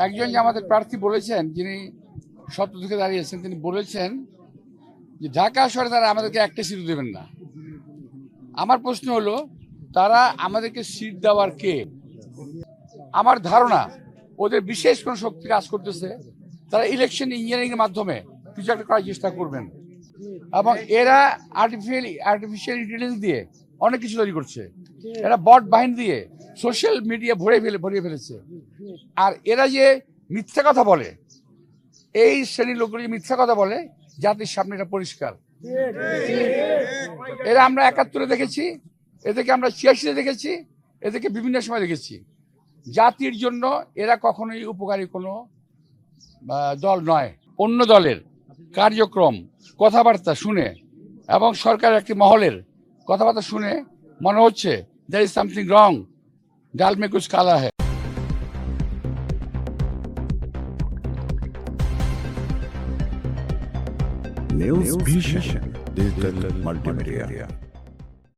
একজন যে আমাদের প্রার্থী বলেছেন, যিনি সত্য থেকে দাঁড়িয়েছেন, তিনি বলেছেন যে ঢাকা শহরে তারা আমাদেরকে একটা সিট দেবেন না। আমার প্রশ্ন হলো, তারা আমাদেরকে সিট দেওয়ার কে? আমার ধারণা ওদের বিশেষ কোন শক্তি কাজ করতেছে, তারা ইলেকশন ইঞ্জিনিয়ারিং এর মাধ্যমে কিছু একটা করার চেষ্টা করবেন, এবং এরা আর্টিফিশিয়াল ইন্টেলিজেন্স দিয়ে অনেক কিছু তৈরি করছে। এরা বট বাহিনী দিয়ে সোশ্যাল মিডিয়া ভরিয়ে ফেলেছে। আর এরা যে মিথ্যা কথা বলে, এই শ্রেণীর লোকগুলো যে মিথ্যা কথা বলে, জাতির সামনে এটা পরিষ্কার। এরা আমরা ৭১-এ দেখেছি, এদেরকে আমরা ৮৬-এ দেখেছি, এদেরকে বিভিন্ন সময় দেখেছি। জাতির জন্য এরা কখনোই উপকারী কোনো দল নয়। অন্য দলের কার্যক্রম, কথাবার্তা শুনে এবং সরকার একটি মহলের কথাবার্তা শুনে মনে হচ্ছে there is something wrong, ডাল মে কুছ কালা है। News Vision Digital Multimedia.